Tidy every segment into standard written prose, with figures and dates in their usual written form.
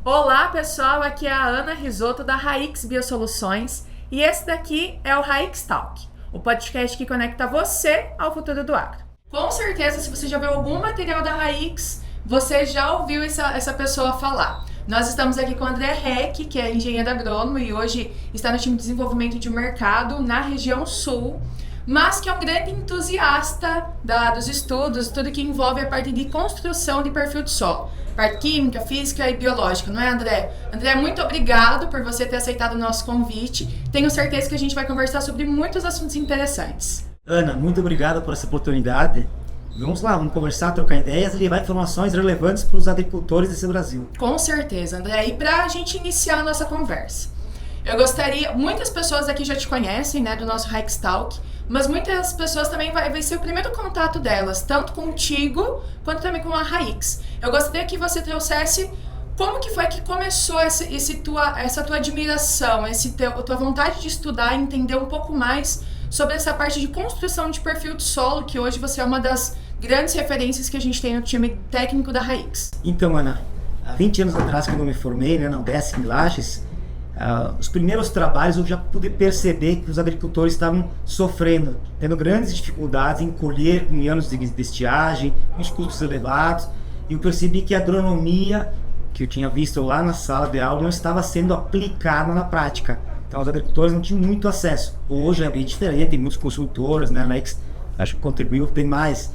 Olá pessoal, aqui é a Ana Risotto da Raix Biosoluções e esse daqui é o Raix Talk, o podcast que conecta você ao futuro do agro. Com certeza, se você já viu algum material da Raix, você já ouviu essa pessoa falar. Nós estamos aqui com o André Reck, que é engenheiro agrônomo e hoje está no time de desenvolvimento de mercado na região sul, mas que é um grande entusiasta dos estudos, tudo que envolve a parte de construção de perfil de solo, parte química, física e biológica, não é, André? André, muito obrigado por você ter aceitado o nosso convite. Tenho certeza que a gente vai conversar sobre muitos assuntos interessantes. Ana, muito obrigado por essa oportunidade. Vamos lá, vamos conversar, trocar ideias e levar informações relevantes para os agricultores desse Brasil. Com certeza, André. E para a gente iniciar a nossa conversa, eu gostaria, muitas pessoas aqui já te conhecem, né, do nosso Raix Talk, mas muitas pessoas também vai ser o primeiro contato delas, tanto contigo quanto também com a Raix. Eu gostaria que você trouxesse como que foi que começou essa tua admiração, tua vontade de estudar e entender um pouco mais sobre essa parte de construção de perfil de solo, que hoje você é uma das grandes referências que a gente tem no time técnico da Raix. Então, Ana, há 20 anos atrás, quando eu me formei, né, na UDESC em Lages, os primeiros trabalhos eu já pude perceber que os agricultores estavam sofrendo, tendo grandes dificuldades em colher em anos de estiagem, com os custos elevados, e eu percebi que a agronomia que eu tinha visto lá na sala de aula não estava sendo aplicada na prática. Então os agricultores não tinham muito acesso. Hoje é bem diferente, tem muitos consultores, né, acho que contribuiu bem mais.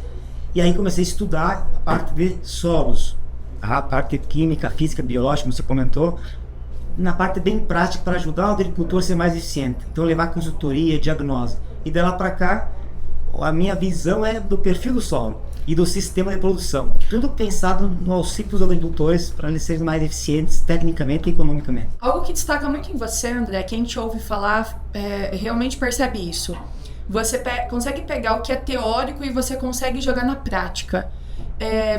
E aí comecei a estudar a parte de solos, a parte química, física, biológica, como você comentou, na parte bem prática para ajudar o agricultor a ser mais eficiente. Então levar consultoria, diagnose. E de lá para cá, a minha visão é do perfil do solo e do sistema de produção. Tudo pensado no auxílio dos agricultores para eles serem mais eficientes tecnicamente e economicamente. Algo que destaca muito em você, André, quem te ouve falar realmente percebe isso. Você consegue pegar o que é teórico e você consegue jogar na prática.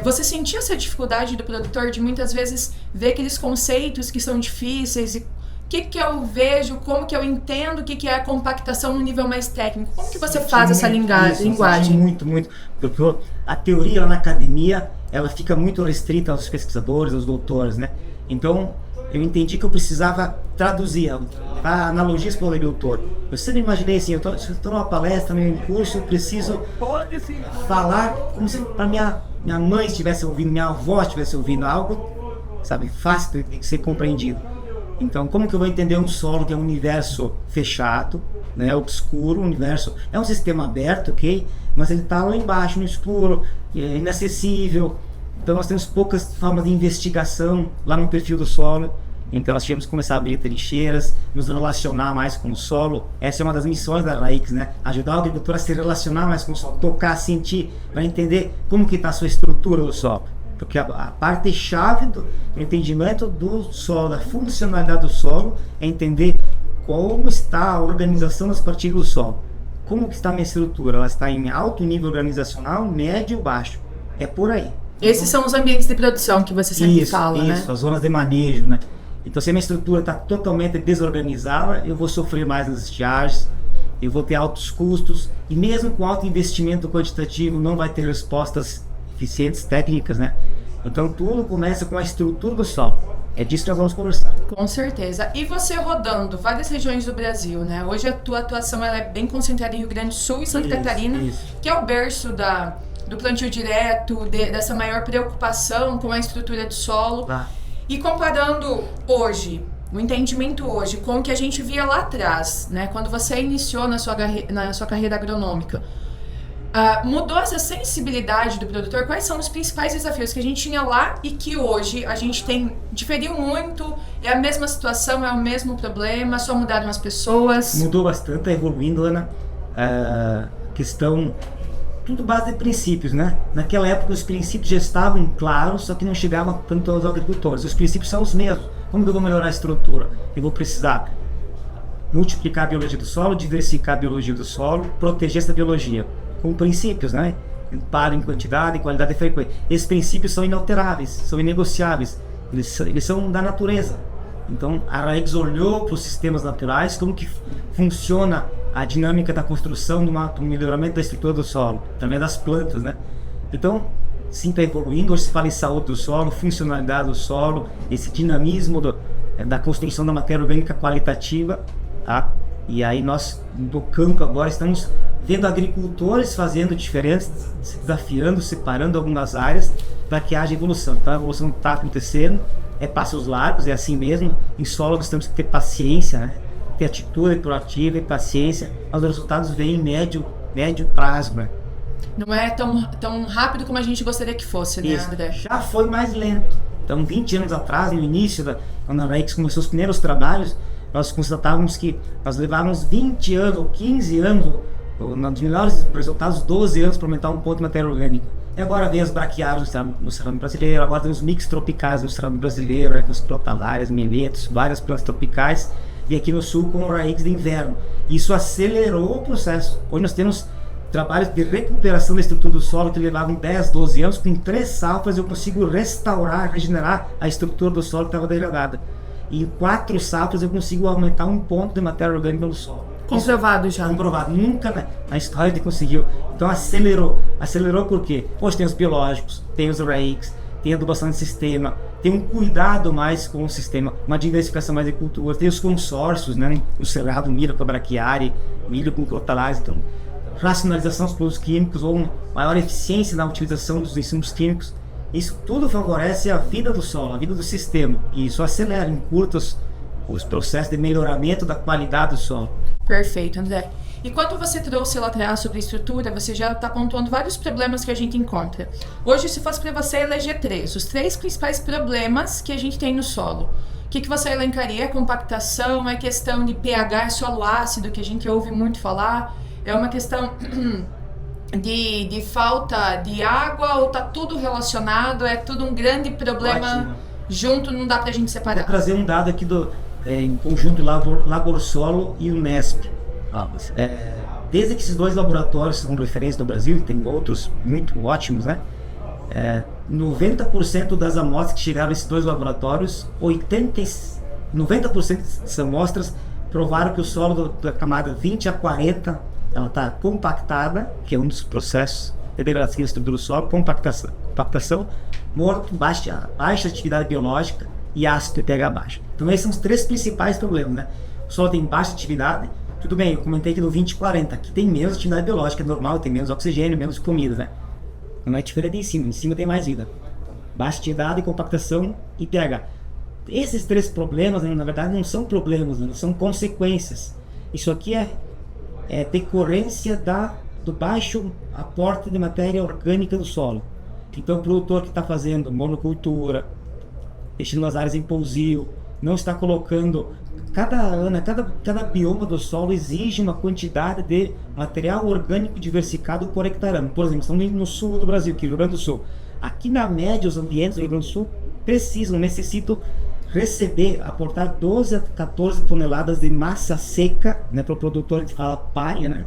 Você sentiu essa dificuldade do produtor de muitas vezes ver aqueles conceitos que são difíceis e o que eu vejo, como que eu entendo o que é a compactação no nível mais técnico? Como que você faz essa linguagem? Muito. Porque a teoria lá na academia, ela fica muito restrita aos pesquisadores, aos doutores, né? Então, eu entendi que eu precisava traduzir, analogias para o agricultor. Eu sempre imaginei assim, eu estou numa palestra, num curso, eu preciso falar como se para minha mãe estivesse ouvindo, minha avó estivesse ouvindo algo, sabe, fácil de ser compreendido. Então, como que eu vou entender um solo que é um universo fechado, né, obscuro, é um sistema aberto, ok? Mas ele está lá embaixo, no escuro, é inacessível. Então, nós temos poucas formas de investigação lá no perfil do solo. Então, nós tínhamos que começar a abrir trincheiras, nos relacionar mais com o solo. Essa é uma das missões da Raix, né? Ajudar o agricultor a se relacionar mais com o solo, tocar, sentir, para entender como que está a sua estrutura do solo. Porque a parte-chave do entendimento do solo, da funcionalidade do solo, é entender como está a organização das partículas do solo. Como que está a minha estrutura? Ela está em alto nível organizacional, médio ou baixo? É por aí. Esses são os ambientes de produção que você sempre fala, né? Isso, as zonas de manejo, né? Então, se a minha estrutura está totalmente desorganizada, eu vou sofrer mais nas estiagens, eu vou ter altos custos, e mesmo com alto investimento quantitativo, não vai ter respostas eficientes técnicas, né? Então, tudo começa com a estrutura do solo. É disso que nós vamos conversar. Com certeza. E você rodando várias regiões do Brasil, né? Hoje a tua atuação ela é bem concentrada em Rio Grande do Sul e Santa Catarina, que é o berço do plantio direto, dessa maior preocupação com a estrutura do solo. E comparando hoje, o entendimento hoje, com o que a gente via lá atrás, né? Quando você iniciou na sua carreira agronômica, mudou essa sensibilidade do produtor? Quais são os principais desafios que a gente tinha lá e que hoje a gente diferiu muito? É a mesma situação, é o mesmo problema, só mudaram as pessoas? Mudou bastante, está evoluindo, Ana. Questão, tudo base de princípios, né? Naquela época os princípios já estavam claros, só que não chegavam tanto aos agricultores. Os princípios são os mesmos. Como que eu vou melhorar a estrutura? Eu vou precisar multiplicar a biologia do solo, diversificar a biologia do solo, proteger essa biologia. Com princípios, né? Para em quantidade, em qualidade e frequência. Esses princípios são inalteráveis, são inegociáveis. Eles são da natureza. Então, a Raix olhou para os sistemas naturais, como que funciona a dinâmica da construção do melhoramento da estrutura do solo, também das plantas, né? Então, sim está evoluindo. Hoje se fala em saúde do solo, funcionalidade do solo, esse dinamismo da construção da matéria orgânica qualitativa, tá? E aí nós, do campo agora, estamos vendo agricultores fazendo diferenças, se desafiando, separando algumas áreas para que haja evolução. Então a evolução está acontecendo, é passos largos, é assim mesmo. Em solo nós temos que ter paciência, né? Ter atitude proativa e paciência, mas os resultados vêm em médio prazo, né? Não é tão rápido como a gente gostaria que fosse, né, Isso. André? Já foi mais lento. Então, 20 anos atrás, no início, quando a RAICS começou os primeiros trabalhos, nós constatávamos que nós levávamos 20 anos ou 15 anos, ou nos melhores resultados, 12 anos para aumentar um ponto de matéria orgânica. E agora vem as braquiárias no cerrado brasileiro, agora tem os mix tropicais no cerrado brasileiro, né, com os crotalárias, miletos, várias plantas tropicais, e aqui no sul com o RAICS de inverno. Isso acelerou o processo. Hoje nós temos trabalhos de recuperação da estrutura do solo que levavam 10, 12 anos. Com 3 safras eu consigo restaurar, regenerar a estrutura do solo que estava degradada. E em 4 safras eu consigo aumentar um ponto de matéria orgânica no solo. Comprovado já. Comprovado. Nunca na história ele conseguiu. Então acelerou. Acelerou por quê? Hoje tem os biológicos, tem os RAICS, tem adubação de sistema, tem um cuidado mais com o sistema, uma diversificação mais de cultura, tem os consórcios, né? O cerrado, milho com a braquiária, milho com crotalária, então racionalização dos produtos químicos ou maior eficiência na utilização dos insumos químicos. Isso tudo favorece a vida do solo, a vida do sistema, e isso acelera, encurta os processos de melhoramento da qualidade do solo. Perfeito, André. E quando você trouxe lá atrás sobre a estrutura, você já está pontuando vários problemas que a gente encontra. Hoje, se fosse para você eleger os 3 principais problemas que a gente tem no solo, o que você elencaria? É compactação, é questão de pH, solo ácido, que a gente ouve muito falar, é uma questão de falta de água, ou está tudo relacionado, é tudo um grande problema. Ótimo. Junto, não dá para a gente separar. Vou trazer um dado aqui em conjunto Laborsolo e Unesp. Desde que esses 2 laboratórios são referência no Brasil, e tem outros muito ótimos, né? 90% das amostras que chegaram a esses 2 laboratórios, 90% dessas amostras provaram que o solo da camada 20 a 40 ela está compactada, que é um dos processos de degradação da estrutura do solo, compactação, morto, baixa atividade biológica e ácido e pH baixo. Então esses são os 3 principais problemas, né? O solo tem baixa atividade, tudo bem, eu comentei que no 20 e 40, aqui tem menos atividade biológica, é normal, tem menos oxigênio, menos comida, né? Não é diferente em cima tem mais vida. Baixa atividade, compactação e pH. Esses 3 problemas, né, na verdade, não são problemas, né, são consequências. Isso aqui é decorrência do baixo aporte de matéria orgânica do solo. Então o produtor que está fazendo monocultura, deixando as áreas em pousio, não está colocando, cada bioma do solo exige uma quantidade de material orgânico diversificado por hectare. Por exemplo, estamos no sul do Brasil, aqui no Rio Grande do Sul. Aqui na média, os ambientes do Rio Grande do Sul necessitam aportar 12 a 14 toneladas de massa seca, né, para o produtor, a gente fala palha, né,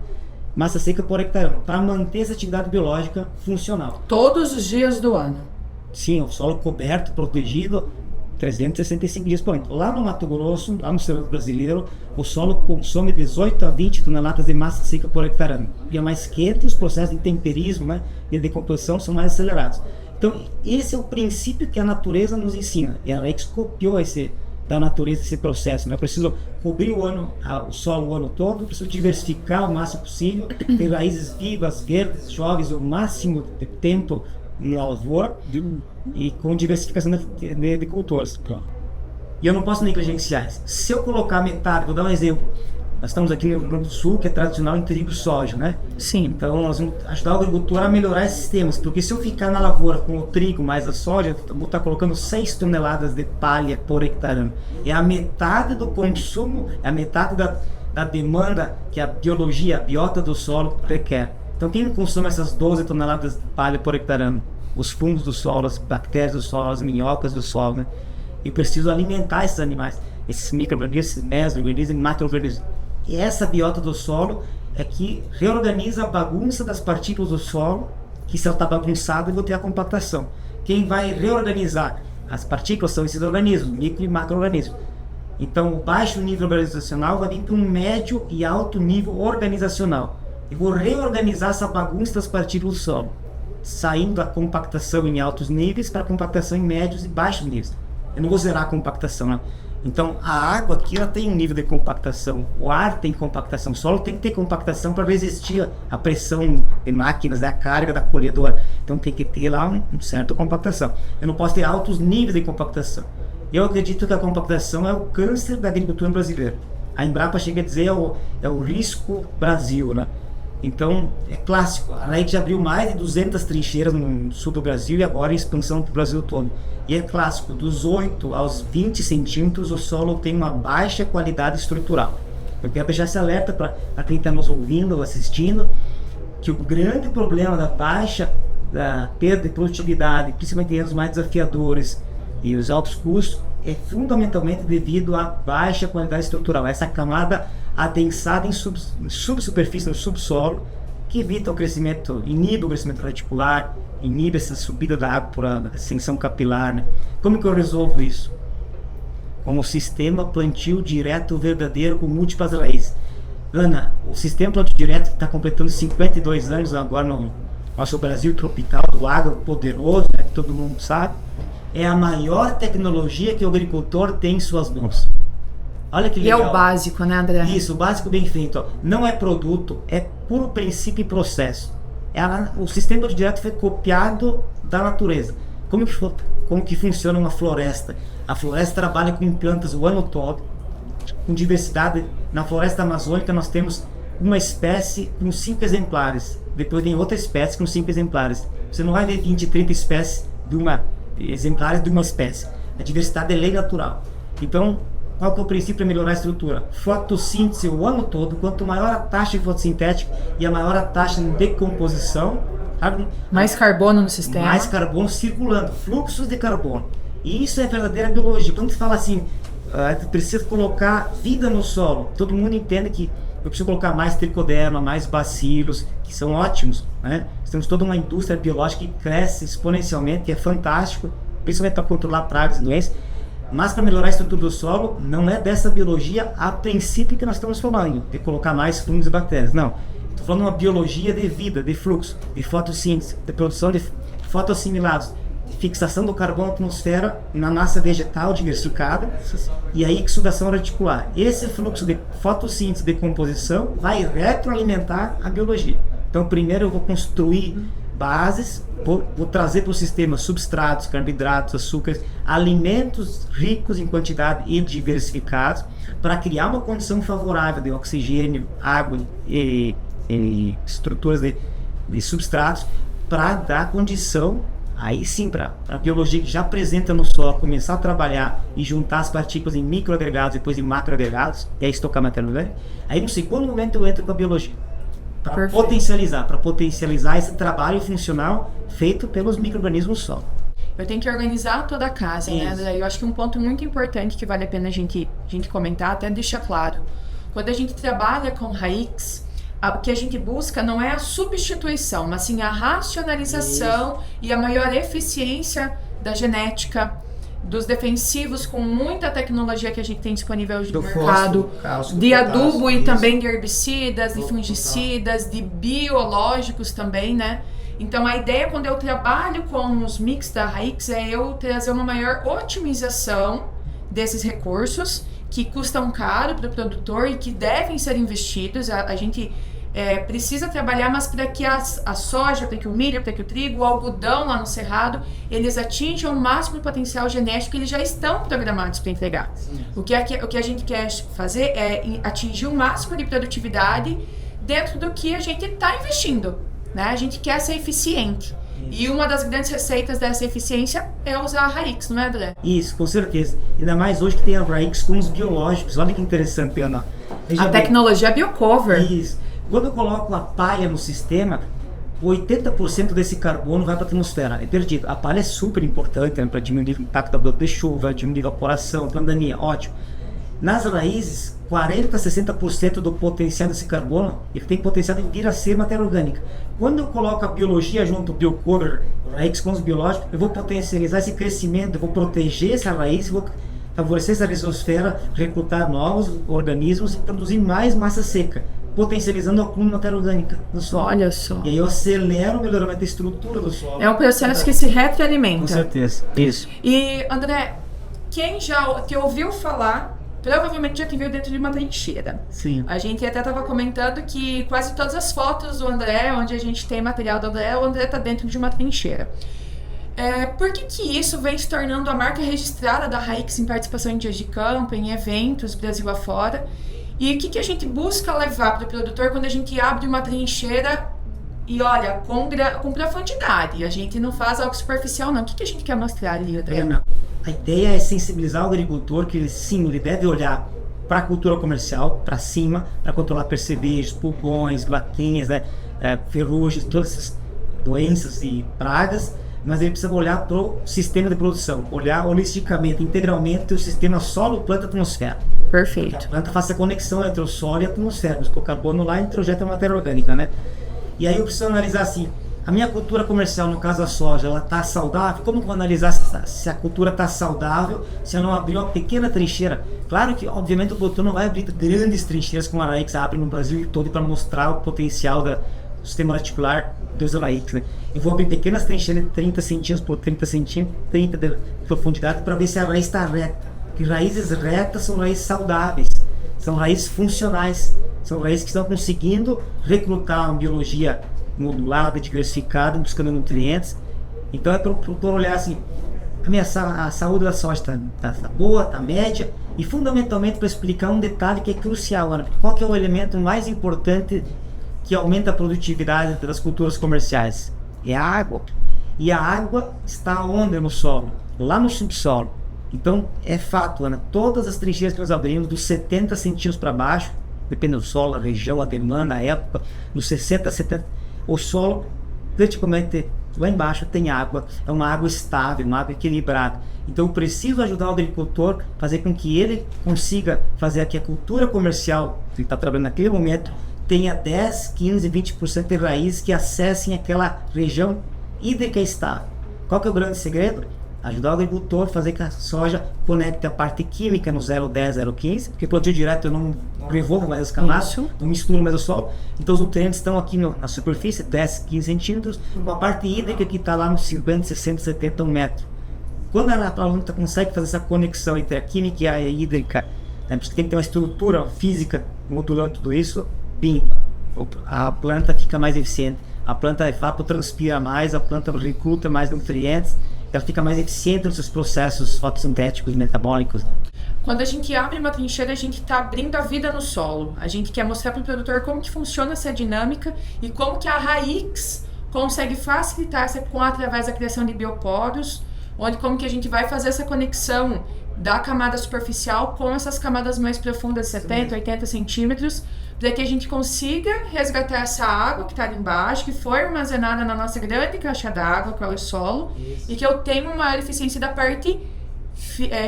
massa seca por hectare, para manter essa atividade biológica funcional. Todos os dias do ano? Sim, o solo coberto, protegido, 365 dias por ano. Lá no Mato Grosso, lá no cerrado brasileiro, o solo consome 18 a 20 toneladas de massa seca por hectare. E é mais quente, os processos de temperismo, né, e de decomposição são mais acelerados. Então, esse é o princípio que a natureza nos ensina. E a RAICS copiou da natureza esse processo. Né? Eu preciso cobrir o solo o ano todo, preciso diversificar o máximo possível, ter raízes vivas, verdes, jovens, o máximo de tempo na lavoura e com diversificação de cultores. E eu não posso negligenciar. Se eu colocar metade, vou dar um exemplo. Nós estamos aqui no Rio Grande do Sul, que é tradicional em trigo e soja, né? Sim. Então nós vamos ajudar o agricultor a melhorar esses sistemas, porque se eu ficar na lavoura com o trigo mais a soja, eu vou estar colocando 6 toneladas de palha por hectare. É a metade do consumo, é a metade da demanda que a biologia, a biota do solo requer. Então quem consome essas 12 toneladas de palha por hectare? Os fungos do solo, as bactérias do solo, as minhocas do solo, né? Eu preciso alimentar esses animais, esses micro-organismos, esses meso-organismos, macro-organismos. E essa biota do solo é que reorganiza a bagunça das partículas do solo, que se ela está bagunçada, eu vou ter a compactação. Quem vai reorganizar as partículas são esses organismos, micro e macro-organismos. Então, o baixo nível organizacional vai vir para um médio e alto nível organizacional. Eu vou reorganizar essa bagunça das partículas do solo. saindo da compactação em altos níveis para a compactação em médios e baixos níveis. Eu não vou zerar a compactação, né? Então, a água aqui ela tem um nível de compactação, o ar tem compactação, o solo tem que ter compactação para resistir à pressão de máquinas, da carga da colhedora. Então, tem que ter lá um certo compactação. Eu não posso ter altos níveis de compactação. Eu acredito que a compactação é o câncer da agricultura brasileira. A Embrapa chega a dizer é o risco Brasil, né? Então, é clássico. A RAIC já abriu mais de 200 trincheiras no sul do Brasil e agora em expansão para o Brasil todo. E é clássico, dos 8 aos 20 centímetros o solo tem uma baixa qualidade estrutural. Eu quero deixar esse alerta para quem está nos ouvindo ou assistindo, que o grande problema da baixa, da perda de produtividade, principalmente em anos mais desafiadores e os altos custos, é fundamentalmente devido à baixa qualidade estrutural. Essa camada adensada em subsuperfície, no subsolo, que evita o crescimento, inibe o crescimento radicular, inibe essa subida da água por ascensão capilar, né? Como que eu resolvo isso? Com o sistema plantio direto verdadeiro com múltiplas raízes. Ana, o sistema plantio direto que está completando 52 anos agora no nosso Brasil tropical, do agro poderoso, né, que todo mundo sabe, é a maior tecnologia que o agricultor tem em suas mãos. Olha que legal. E é o básico, né, André? Isso, o básico bem feito. Ó. Não é produto, é puro princípio e processo. O sistema direto foi copiado da natureza. Como que funciona uma floresta? A floresta trabalha com plantas o ano todo, com diversidade. Na floresta amazônica nós temos uma espécie com 5 exemplares. Depois tem outra espécie com 5 exemplares. Você não vai ver 20, 30 espécies exemplares de uma espécie. A diversidade é lei natural. Então, qual que é o princípio para melhorar a estrutura? Fotossíntese o ano todo. Quanto maior a taxa de fotossintética e a maior a taxa de decomposição, sabe? Mais carbono no sistema. Mais carbono circulando, fluxos de carbono. E isso é verdadeira biologia. Quando você fala assim, precisa colocar vida no solo, todo mundo entende que eu preciso colocar mais tricoderma, mais bacilos, que são ótimos, né? Temos toda uma indústria biológica que cresce exponencialmente, que é fantástico, principalmente para controlar pragas e doenças. Mas para melhorar a estrutura do solo, não é dessa biologia a princípio que nós estamos falando, de colocar mais fungos e bactérias. Não, estou falando de uma biologia de vida, de fluxo, de fotossíntese, de produção de fotoassimilados, de fixação do carbono na atmosfera, na massa vegetal diversificada, e aí exudação radicular. Esse fluxo de fotossíntese e decomposição vai retroalimentar a biologia. Então primeiro eu vou construir bases, vou trazer para o sistema substratos, carboidratos, açúcares, alimentos ricos em quantidade e diversificados, para criar uma condição favorável de oxigênio, água e estruturas de substratos, para dar condição, aí sim, para a biologia que já apresenta no solo começar a trabalhar e juntar as partículas em microagregados, depois em macroagregados, e aí estocar matéria orgânica. Aí no segundo momento eu entro com a biologia. Para potencializar esse trabalho funcional feito pelos micro-organismos do solo. Eu tenho que organizar toda a casa, né, André? Eu acho que um ponto muito importante que vale a pena a gente comentar, até deixar claro. Quando a gente trabalha com RAICs, o que a gente busca não é a substituição, mas sim a racionalização e a maior eficiência da genética, dos defensivos com muita tecnologia que a gente tem disponível hoje no mercado, de adubo e também de herbicidas, de fungicidas, de biológicos também, né? Então a ideia quando eu trabalho com os mix da RAICs é eu trazer uma maior otimização desses recursos que custam caro para o produtor e que devem ser investidos. A gente precisa trabalhar, mas para que a soja, para que o milho, para que o trigo, o algodão lá no cerrado, eles atinjam o máximo potencial genético que eles já estão programados para entregar. O que a gente quer fazer é atingir o máximo de produtividade dentro do que a gente está investindo, né? A gente quer ser eficiente. E uma das grandes receitas dessa eficiência é usar a RAICs, não é, André? Isso, com certeza. Ainda mais hoje que tem a RAICs com os biológicos. Olha que interessante, Ana. A tecnologia biocover. Isso. Quando eu coloco a palha no sistema, 80% desse carbono vai para a atmosfera, é perdido. A palha é super importante, né, para diminuir o impacto da bloco de chuva, diminuir a evaporação, pandemia, ótimo. Nas raízes, 40% a 60% do potencial desse carbono, ele tem potencial de vir a ser matéria orgânica. Quando eu coloco a biologia junto ao biocover, RAICs com os biológicos, eu vou potencializar esse crescimento, eu vou proteger essa raiz, vou favorecer essa rizosfera, recrutar novos organismos e produzir mais massa seca. potencializando a coluna matéria orgânica do solo. Olha só. E aí eu acelero o melhoramento da estrutura do solo. É um processo que se retroalimenta. Com certeza. Isso. E, André, quem já te ouviu falar, provavelmente já te viu dentro de uma trincheira. Sim. A gente até estava comentando que quase todas as fotos do André, onde a gente tem material do André, o André está dentro de uma trincheira. Por que isso vem se tornando a marca registrada da Raix em participação em dias de campo, em eventos, Brasil afora? E o que a gente busca levar para o produtor quando a gente abre uma trincheira e olha, com profundidade? A gente não faz algo superficial, não. O que a gente quer mostrar ali, André? A ideia é sensibilizar o agricultor que ele deve olhar para a cultura comercial, para cima, para controlar percevejos, pulgões, laquinhas, ferrugens, todas essas doenças e pragas, mas ele precisa olhar para o sistema de produção, olhar holisticamente, integralmente o sistema solo, planta, atmosfera. Perfeito. A planta faz a conexão entre o solo e a atmosfera, o carbono lá introjeta a matéria orgânica, né? E aí eu preciso analisar assim, a minha cultura comercial, no caso a soja, ela está saudável? Como eu vou analisar se a cultura está saudável, se eu não abrir uma pequena trincheira? Claro que, obviamente, o produtor não vai abrir grandes trincheiras como a Raix abre no Brasil todo para mostrar o potencial do sistema reticular dos Raix, né? Eu vou abrir pequenas trincheiras de 30 centímetros por 30 centímetros, 30 de profundidade, para ver se a raiz está reta. Porque raízes retas são raízes saudáveis, são raízes funcionais, são raízes que estão conseguindo recrutar uma biologia modulada, diversificada, buscando nutrientes. Então é para o produtor olhar assim, a saúde da soja está boa, está média, e fundamentalmente para explicar um detalhe que é crucial, né? Qual que é o elemento mais importante que aumenta a produtividade das culturas comerciais? É a água. E a água está onde no solo? Lá no subsolo. Então é fato, Ana, todas as trincheiras que nós abrimos dos 70 centímetros para baixo, depende do solo, a região, a demanda, a época, dos 60 a 70, o solo praticamente lá embaixo tem água, é uma água estável, uma água equilibrada. Então eu preciso ajudar o agricultor a fazer com que ele consiga fazer que a cultura comercial que ele está trabalhando naquele momento tenha 10, 15, 20% de raízes que acessem aquela região hídrica estável. Qual que é o grande segredo? Ajudar o agricultor a fazer que a soja conecte a parte química no 0,10, 0,15, porque plantio direto eu não revolvo mais as camadas, não misturo mais o solo, então os nutrientes estão aqui na superfície, 10, 15 centímetros, com a parte hídrica que está lá nos 50, 60, 70, 1 metro. Quando a planta consegue fazer essa conexão entre a química e a hídrica, né, porque tem que ter uma estrutura física modulando tudo isso, a planta fica mais eficiente, a planta evapotranspira mais, a planta recruta mais nutrientes, ela fica mais eficiente nos seus processos fotossintéticos e metabólicos. Quando a gente abre uma trincheira, a gente está abrindo a vida no solo. A gente quer mostrar para o produtor como que funciona essa dinâmica e como que a Raix consegue facilitar através da criação de bioporos, como que a gente vai fazer essa conexão da camada superficial com essas camadas mais profundas, 70, 80 centímetros, para que a gente consiga resgatar essa água que está ali embaixo, que foi armazenada na nossa grande caixa d'água, que é o solo, e que eu tenho uma maior eficiência da parte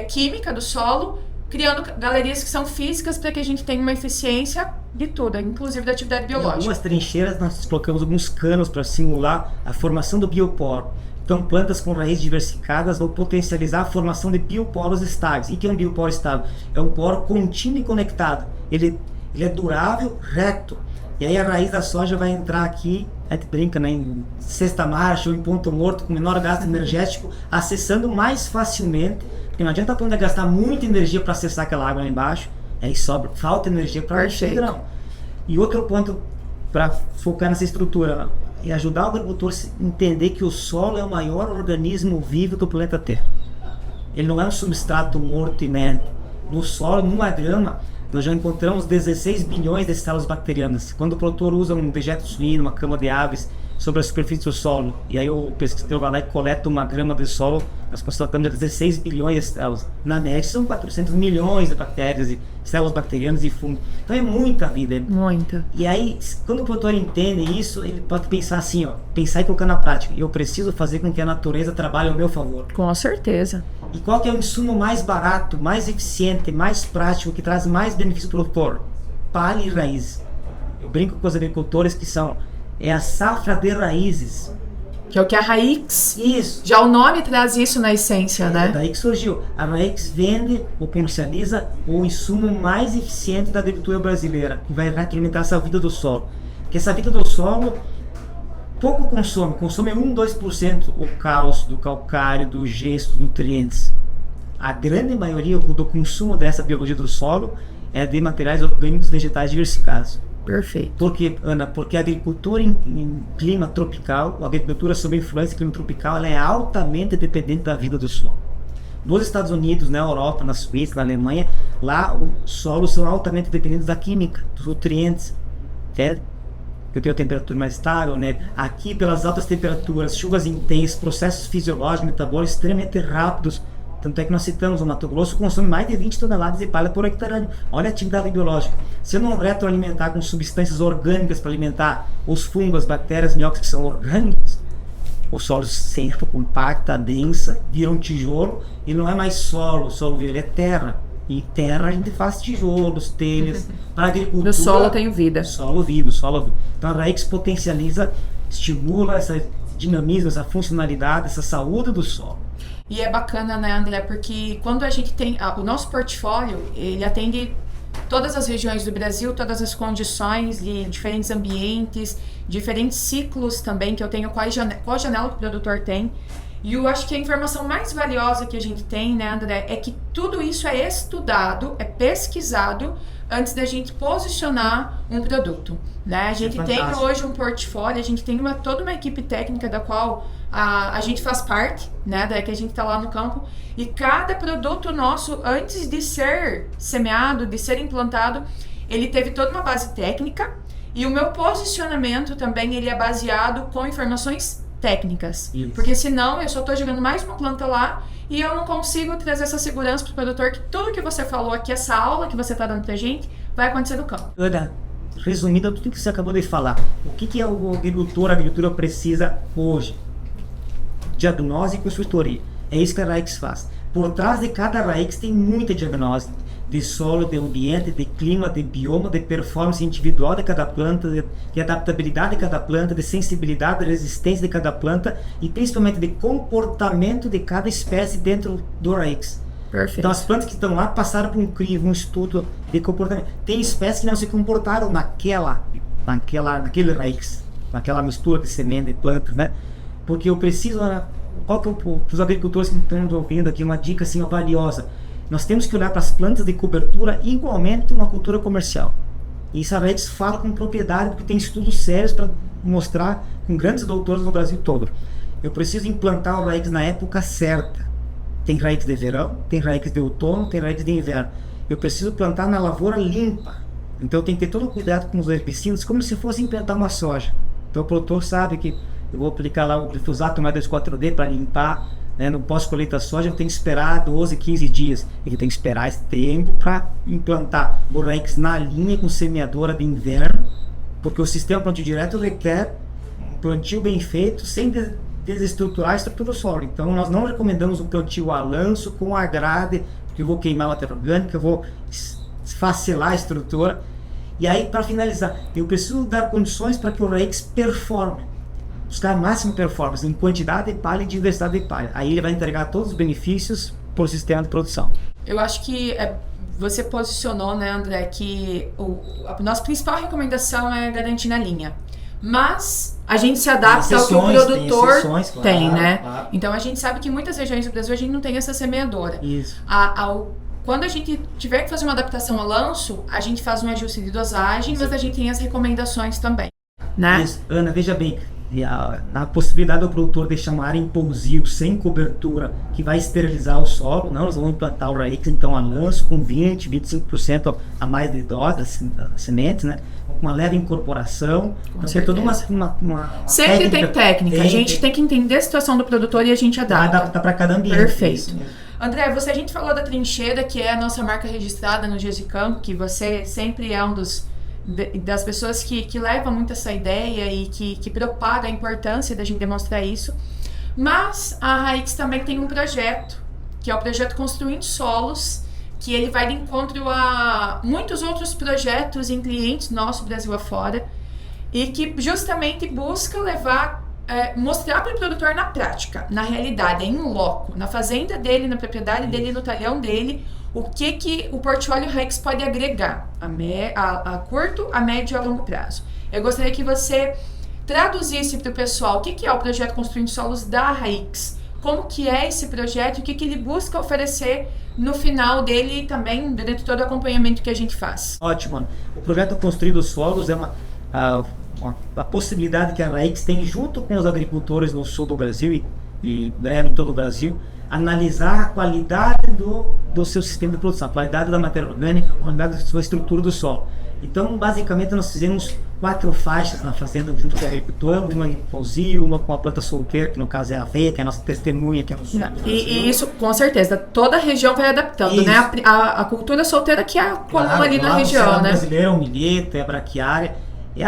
química do solo, criando galerias que são físicas para que a gente tenha uma eficiência de tudo, inclusive da atividade biológica. Em algumas trincheiras nós colocamos alguns canos para simular a formação do bioporo. Então, plantas com raízes diversificadas vão potencializar a formação de bioporos estáveis. E o que é um bioporo estável? É um poro contínuo e conectado. Ele é durável, reto. E aí a raiz da soja vai entrar aqui, a gente brinca, né, em sexta marcha ou em ponto morto, com menor gasto energético, acessando mais facilmente. Porque não adianta a planta gastar muita energia para acessar aquela água lá embaixo, aí sobra, falta energia para o grão. E outro ponto para focar nessa estrutura é ajudar o agricultor a entender que o solo é o maior organismo vivo do planeta Terra. Ele não é um substrato morto inerte. No solo, numa grama, nós já encontramos 16 bilhões de células bacterianas. Quando o produtor usa um dejeto suíno, uma cama de aves sobre a superfície do solo, e aí o pesquisador vai lá e coleta uma grama de solo, nós constatamos 16 bilhões de células. Na média são 400 milhões de bactérias, e células bacterianas e fungos. Então é muita vida. Muita. E aí, quando o produtor entende isso, ele pode pensar assim, pensar e colocar na prática. Eu preciso fazer com que a natureza trabalhe ao meu favor. Com certeza. E qual que é o insumo mais barato, mais eficiente, mais prático, que traz mais benefício para o produtor? Palha e raiz. Eu brinco com os agricultores que é a safra de raízes. Que é o que a Raix... Isso. Já o nome traz isso na essência, né? Daí que surgiu. A Raix vende ou comercializa o insumo mais eficiente da agricultura brasileira, que vai retroalimentar essa vida do solo. Porque essa vida do solo pouco consome 1-2% o cálcio, do calcário, do gesso, dos nutrientes. A grande maioria do consumo dessa biologia do solo é de materiais orgânicos vegetais diversificados. Perfeito. Por quê, Ana? Porque a agricultura em clima tropical, a agricultura sob influência do clima tropical, ela é altamente dependente da vida do solo. Nos Estados Unidos, na Europa, na Suíça, na Alemanha, lá os solos são altamente dependentes da química, dos nutrientes, certo? Eu tenho a temperatura mais estável, né? Aqui, pelas altas temperaturas, chuvas intensas, processos fisiológicos, metabólicos extremamente rápidos. Tanto é que nós citamos o Mato Grosso consome mais de 20 toneladas de palha por hectare. Olha a atividade biológica. Se eu não retroalimentar com substâncias orgânicas para alimentar os fungos, as bactérias, minhocas que são orgânicos, o solo se compacta, densa, vira um tijolo e não é mais solo. O solo vira terra. E terra a gente faz tijolos, telhas. Para agricultura, no solo tem vida. Solo vivo, solo vivo. Então a Raix potencializa, estimula esse dinamismo, essa funcionalidade, essa saúde do solo. E é bacana, né, André? Porque quando a gente tem... o nosso portfólio, ele atende todas as regiões do Brasil, todas as condições de diferentes ambientes, diferentes ciclos também, que eu tenho, qual janela que o produtor tem. E eu acho que a informação mais valiosa que a gente tem, né, André, é que tudo isso é estudado, é pesquisado antes da gente posicionar um produto, né? A gente tem hoje um portfólio, a gente tem toda uma equipe técnica da qual a gente faz parte, né, daí que a gente está lá no campo, e cada produto nosso, antes de ser semeado, de ser implantado, ele teve toda uma base técnica, e o meu posicionamento também, ele é baseado com informações técnicas, isso. Porque senão eu só estou jogando mais uma planta lá e eu não consigo trazer essa segurança para o produtor que tudo que você falou aqui, essa aula que você está dando pra gente, vai acontecer no campo. Ana, resumindo tudo que você acabou de falar, o que a agricultura precisa hoje? Diagnóstico e consultoria. É isso que a Raix faz. Por trás de cada Raix tem muita diagnóstica de solo, de ambiente, de clima, de bioma, de performance individual de cada planta, de adaptabilidade de cada planta, de sensibilidade, de resistência de cada planta e principalmente de comportamento de cada espécie dentro do Raix. Perfeito. Então as plantas que estão lá passaram por um crivo, um estudo de comportamento. Tem espécies que não se comportaram naquele Raix, naquela mistura de semente e planta, né? Porque eu preciso, qual que os agricultores que estão ouvindo aqui, uma dica assim valiosa. Nós temos que olhar para as plantas de cobertura igualmente uma cultura comercial. E isso a Raix fala com propriedade, porque tem estudos sérios para mostrar com grandes doutores no Brasil todo. Eu preciso implantar o Raix na época certa. Tem Raix de verão, tem Raix de outono, tem Raix de inverno. Eu preciso plantar na lavoura limpa. Então eu tenho que ter todo o cuidado com os herbicidas, como se fosse implantar uma soja. Então o produtor sabe que eu vou aplicar lá o glifosato mais 2,4-D para limpar, né? No pós-colheita soja eu tenho que esperar 12, 15 dias. Ele tem que esperar esse tempo para implantar o Raix na linha com semeadora de inverno, porque o sistema plantio direto requer um plantio bem feito, sem desestruturar a estrutura do solo. Então nós não recomendamos um plantio a lanço com a grade, porque eu vou queimar a matéria orgânica, eu vou esfacelar a estrutura. E aí, para finalizar, eu preciso dar condições para que o Raix performe, buscar a máxima performance em quantidade de palha e diversidade de palha. Aí ele vai entregar todos os benefícios para o sistema de produção. Eu acho que você posicionou, né, André, que a nossa principal recomendação é garantir na linha. Mas a gente se adapta ao que o produtor tem, né? Claro. Então a gente sabe que em muitas regiões do Brasil a gente não tem essa semeadora. Isso. Quando a gente tiver que fazer uma adaptação a lanço, a gente faz um ajuste de dosagem, mas a gente tem as recomendações também, né? Isso. Ana, veja bem, a possibilidade do produtor deixar uma área em pousio, sem cobertura, que vai esterilizar o solo. Não, nós vamos implantar o Raix então a lanço com 25% a mais de dose das sementes, né? Uma leve incorporação, tem toda uma sempre tem técnica. A gente tem que entender a situação do produtor e a gente adapta para cada ambiente. Perfeito. André, a gente falou da Trincheira, que é a nossa marca registrada no Dias de Campo, que você sempre é das pessoas que levam muito essa ideia e que propaga a importância da gente demonstrar isso. Mas a Raix também tem um projeto, que é o projeto Construindo Solos, que ele vai de encontro a muitos outros projetos em clientes nossos Brasil afora, e que justamente busca levar mostrar para o produtor na prática, na realidade, em loco, na fazenda dele, na propriedade dele, no talhão dele, o que o portfólio Raix pode agregar a curto, a médio e a longo prazo. Eu gostaria que você traduzisse para o pessoal o que é o projeto Construindo Solos da Raix, como que é esse projeto e o que ele busca oferecer no final dele e também durante todo o acompanhamento que a gente faz. Ótimo. O projeto Construindo Solos é a possibilidade que a Raix tem, junto com os agricultores no sul do Brasil e em todo o Brasil, analisar a qualidade do seu sistema de produção, a qualidade da matéria orgânica, a qualidade da sua estrutura do solo. Então, basicamente, nós fizemos 4 faixas na fazenda junto com o agricultor, uma em pousio, uma com a planta solteira, que no caso é a aveia, que é a nossa testemunha. Que é e isso, com certeza, toda a região vai adaptando, isso, né? A cultura solteira que é comum ali na região, né? Brasileira, o milheto, é a braquiária, é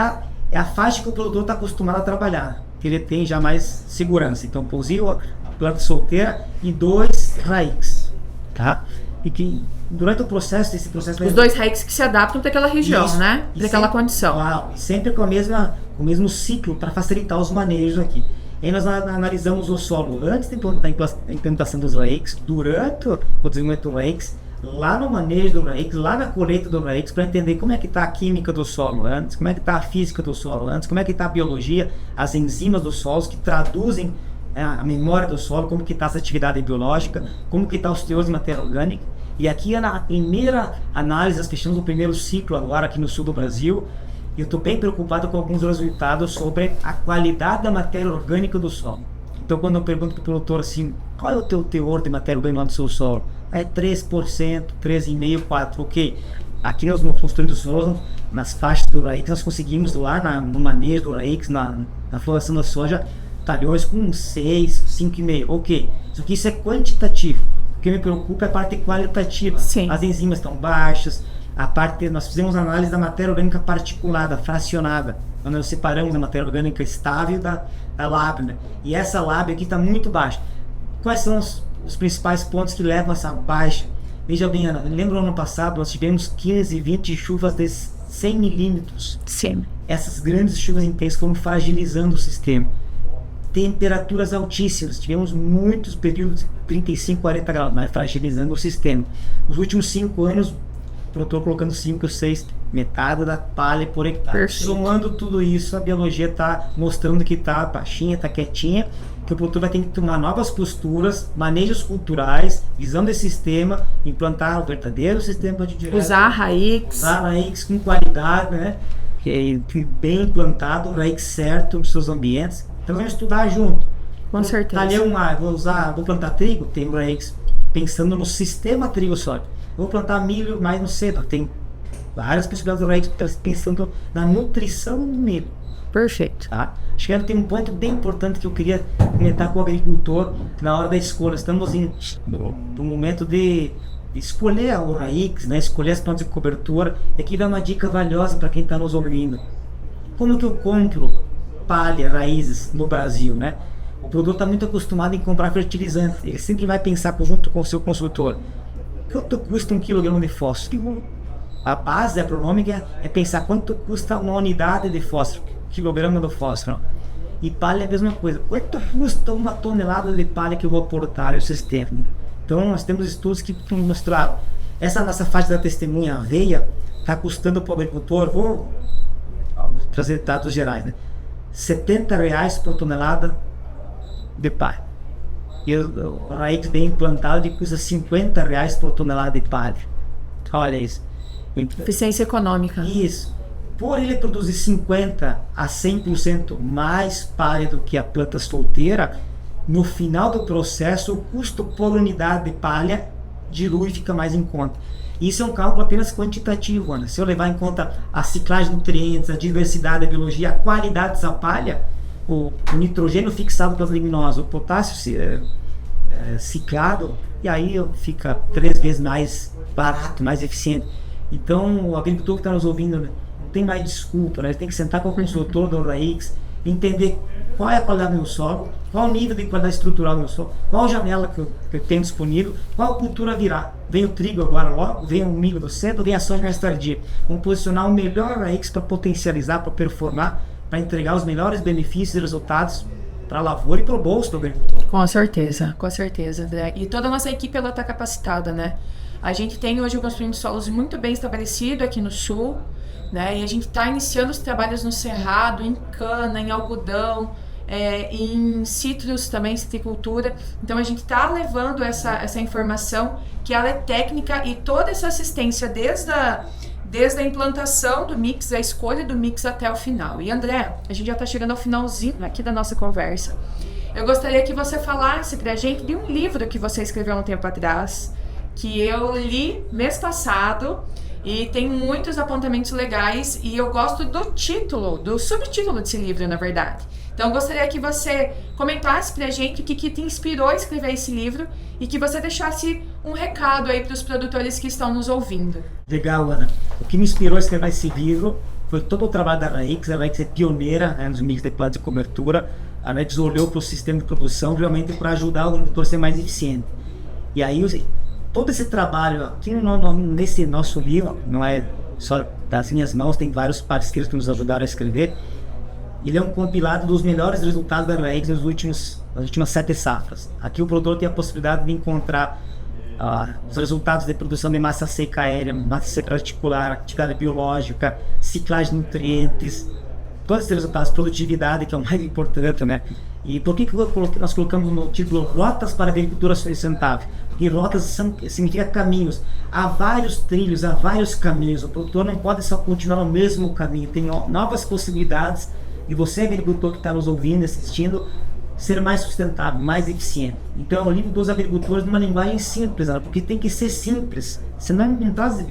a faixa que o produtor está acostumado a trabalhar, que ele tem já mais segurança. Então, pousio, planta solteira e 2 Raix, tá? E que durante o processo, os 2 Raix que se adaptam para aquela região, isso, né? Para aquela condição. Sempre com o mesmo ciclo para facilitar os manejos aqui. E aí nós analisamos o solo antes da implantação dos Raix, durante o desenvolvimento do Raix, lá no manejo do Raix, lá na colheita do Raix, para entender como é que está a química do solo antes, como é que está a física do solo antes, como é que está a biologia, as enzimas dos solos que traduzem a memória do solo, como que está essa atividade biológica, como que está os teores de matéria orgânica. E aqui na primeira análise, nós fechamos o primeiro ciclo agora aqui no sul do Brasil, e eu estou bem preocupado com alguns resultados sobre a qualidade da matéria orgânica do solo. Então, quando eu pergunto para o produtor assim, qual é o teu teor de matéria orgânica lá do seu solo? É 3%, 3,5%, 4%, ok. Aqui nós construindo solos, nas faixas do Raix, nós conseguimos lá no manejo do Raix, na floração da soja, talhões com 6, 5,5%, ok. Só que isso é quantitativo. O que me preocupa é a parte qualitativa. Sim. As enzimas estão baixas, nós fizemos análise da matéria orgânica particulada, fracionada, quando nós separamos a matéria orgânica estável da lábia, e essa lábia aqui está muito baixa. Quais são os principais pontos que levam a essa baixa? Veja bem, Ana, lembra ano passado nós tivemos 15, 20 chuvas de 100 milímetros. Sim. Essas grandes chuvas intensas foram fragilizando o sistema. Temperaturas altíssimas, tivemos muitos períodos de 35, 40 graus, mas fragilizando o sistema. Nos últimos 5 anos, eu estou colocando 5 ou 6, metade da palha por hectare. Perfeito. Somando tudo isso, a biologia está mostrando que está baixinha, está quietinha, que o produtor vai ter que tomar novas posturas, manejos culturais, visão desse sistema, implantar o verdadeiro sistema de direto. Usar a Raix. Usar a Raix com qualidade, né? Bem implantado, o Raix certo nos seus ambientes. Então vamos estudar junto. Com certeza. Vou plantar trigo, tem o Raix pensando no sistema trigo sólido. Vou plantar milho mais no cedo, tem várias possibilidades do Raix pensando na nutrição do milho. Perfeito. Tá? Acho que tem um ponto bem importante que eu queria comentar com o agricultor na hora da escolha. Estamos no momento de escolher o Raix, né? Escolher as plantas de cobertura. E aqui dá uma dica valiosa para quem está nos ouvindo. Como que eu compro palha, raízes no Brasil, né? O produtor está muito acostumado em comprar fertilizante. Ele sempre vai pensar junto com o seu consultor: quanto custa 1 kg de fósforo? A base agronômica é pensar quanto custa uma unidade de fósforo, quilograma do fósforo. E palha é a mesma coisa. Quanto custa uma tonelada de palha que eu vou aportar ao sistema? Então nós temos estudos que mostraram. Essa nossa faixa da testemunha aveia está custando para o agricultor, vou trazer dados gerais, né? R$70 por tonelada de palha. E o Raix bem implantado de custa R$50 por tonelada de palha. Olha isso. Eficiência econômica. Isso. Por ele produzir 50% a 100% mais palha do que a planta solteira, no final do processo o custo por unidade de palha dilui e fica mais em conta. Isso é um cálculo apenas quantitativo, Ana. Se eu levar em conta a ciclagem de nutrientes, a diversidade, a biologia, a qualidade dessa palha, o nitrogênio fixado pelas leguminosas, o potássio ciclado, e aí fica 3 vezes mais barato, mais eficiente. Então o agricultor que está nos ouvindo, né, não tem mais desculpa, né? Ele tem que sentar com o consultor do Raix, entender qual é a qualidade do meu solo, qual o nível de qualidade estrutural do meu solo, qual a janela que eu tenho disponível, qual cultura virar. Vem o trigo agora logo, vem o milho do centro, vem a soja mais tardia. Vamos posicionar o melhor Raix para potencializar, para performar, para entregar os melhores benefícios e resultados para a lavoura e para o bolso do agricultor. Com certeza, André. E toda a nossa equipe, ela está capacitada, né? A gente tem hoje o construção de solos muito bem estabelecido aqui no sul, né? E a gente está iniciando os trabalhos no cerrado, em cana, em algodão, em citros também, citricultura. Então a gente está levando essa informação, que ela é técnica, e toda essa assistência desde a implantação do mix, a escolha do mix até o final. E André, a gente já está chegando ao finalzinho aqui da nossa conversa. Eu gostaria que você falasse pra gente de um livro que você escreveu há um tempo atrás, que eu li mês passado, e tem muitos apontamentos legais, e eu gosto do subtítulo desse livro, na verdade. Então eu gostaria que você comentasse pra gente o que te inspirou a escrever esse livro, e que você deixasse um recado aí para os produtores que estão nos ouvindo. Legal, Ana. O que me inspirou a escrever esse livro foi todo o trabalho da Raix. A Raix é pioneira, né, nos mix de plantas de cobertura. A Raix olhou para o sistema de produção realmente para ajudar o agricultor a ser mais eficiente. E aí todo esse trabalho aqui nesse nosso livro, não é só das minhas mãos, tem vários parceiros que nos ajudaram a escrever. Ele é um compilado dos melhores resultados da Raix nas últimas 7 safras. Aqui o produtor tem a possibilidade de encontrar os resultados de produção de massa seca aérea, massa seca articular, atividade biológica, ciclagem de nutrientes, todos esses resultados, produtividade, que é o mais importante, né? E por que nós colocamos no título Rotas para a Agricultura Sustentável? Porque rotas significa caminhos. Há vários trilhos, há vários caminhos. O produtor não pode só continuar no mesmo caminho, tem novas possibilidades. E você, agricultor que está nos ouvindo, assistindo, ser mais sustentável, mais eficiente. Então, o livro dos agricultores numa linguagem simples, porque tem que ser simples, senão não traz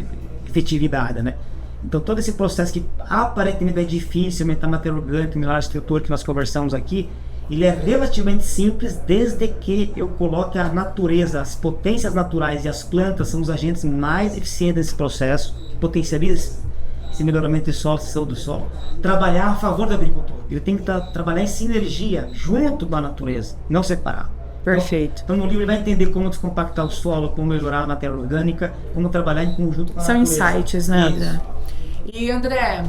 efetividade, né? Então, todo esse processo que aparentemente é difícil, aumentar matéria orgânica, melhorar a estrutura que nós conversamos aqui, ele é relativamente simples, desde que eu coloque a natureza, as potências naturais e as plantas são os agentes mais eficientes desse processo, que potencializam esse melhoramento de solo, saúde do solo. Trabalhar a favor do agricultor. Ele tem que trabalhar em sinergia, junto com a natureza, não separar. Perfeito. Então no livro ele vai entender como descompactar o solo, como melhorar a matéria orgânica, como trabalhar em conjunto com a natureza. São insights, né, André? E André,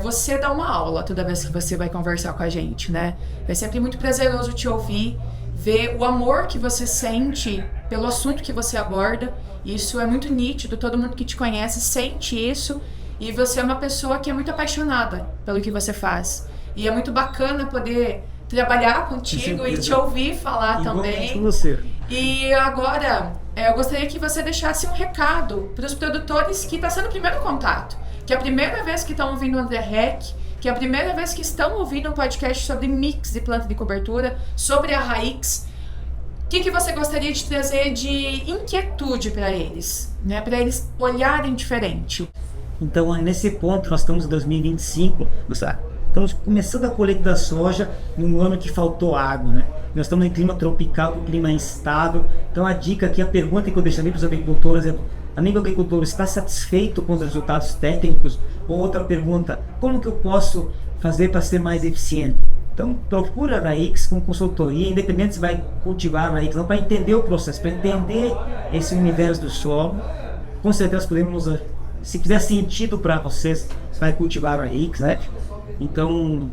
você dá uma aula toda vez que você vai conversar com a gente, né? É sempre muito prazeroso te ouvir, ver o amor que você sente pelo assunto que você aborda. Isso é muito nítido, todo mundo que te conhece sente isso. E você é uma pessoa que é muito apaixonada pelo que você faz. E é muito bacana poder trabalhar contigo e te ouvir falar também. Você. E agora, eu gostaria que você deixasse um recado para os produtores que está sendo o primeiro contato. Que é a primeira vez que estão ouvindo o André Reck, que é a primeira vez que estão ouvindo um podcast sobre mix de planta de cobertura, sobre a Raix. O que você gostaria de trazer de inquietude para eles, né? Para eles olharem diferente? Então, nesse ponto, nós estamos em 2025, estamos começando a colheita da soja num ano que faltou água, né? Nós estamos em clima tropical, um clima instável. Então, a dica aqui, a pergunta que eu deixaria para os agricultores é: amigo agricultor, está satisfeito com os resultados técnicos? Ou outra pergunta: como que eu posso fazer para ser mais eficiente? Então, procura a Raix com consultoria, independente se vai cultivar a Raix, não, para entender o processo, para entender esse universo do solo. Com certeza podemos, se fizer sentido para vocês, você vai cultivar a Raix, né? Então,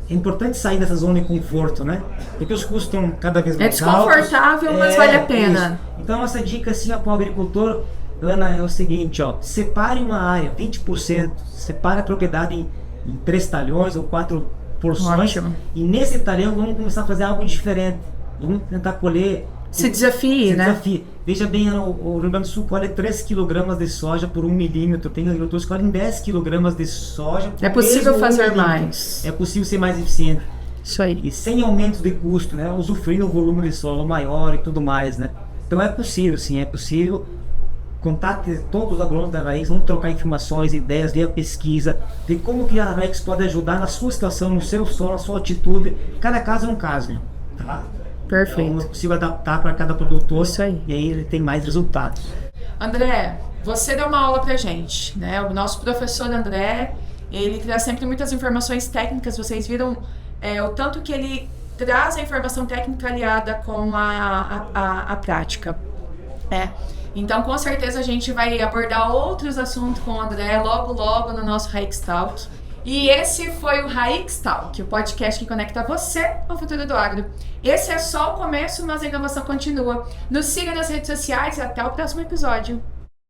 é importante sair dessa zona de conforto, né? Porque os custos estão cada vez mais altos. É desconfortável, mas vale a pena. Isso. Então, nossa dica assim, para o agricultor, Ana, é o seguinte, separe uma área, 20%, separe a propriedade em 3 talhões ou 4 porções. Ótimo. E nesse talhão vamos começar a fazer algo diferente. Vamos tentar colher. Se desafie, né? Veja bem, o Rio Grande do Sul colhe 3 kg de soja por 1 milímetro. Tem agricultores que colhem 10 kg de soja por É possível fazer mais. É possível ser mais eficiente. Isso aí. E sem aumentos de custo, né? Usufruir o volume de solo maior e tudo mais, né? Então é possível, sim, é possível. Contate todos os agrônomos da Raix, vamos trocar informações, ideias, ver a pesquisa, ver como que a Raix pode ajudar na sua situação, no seu solo, na sua atitude. Cada caso é um caso, tá? Perfeito. Então é possível adaptar para cada produtor. Isso aí. E aí ele tem mais resultados. André, você deu uma aula pra gente, né? O nosso professor André, ele traz sempre muitas informações técnicas. Vocês viram o tanto que ele traz a informação técnica aliada com a prática. Então, com certeza, a gente vai abordar outros assuntos com o André logo no nosso Raix Talk. E esse foi o Haix Talk, o podcast que conecta você ao futuro do agro. Esse é só o começo, mas a inovação continua. Nos siga nas redes sociais e até o próximo episódio.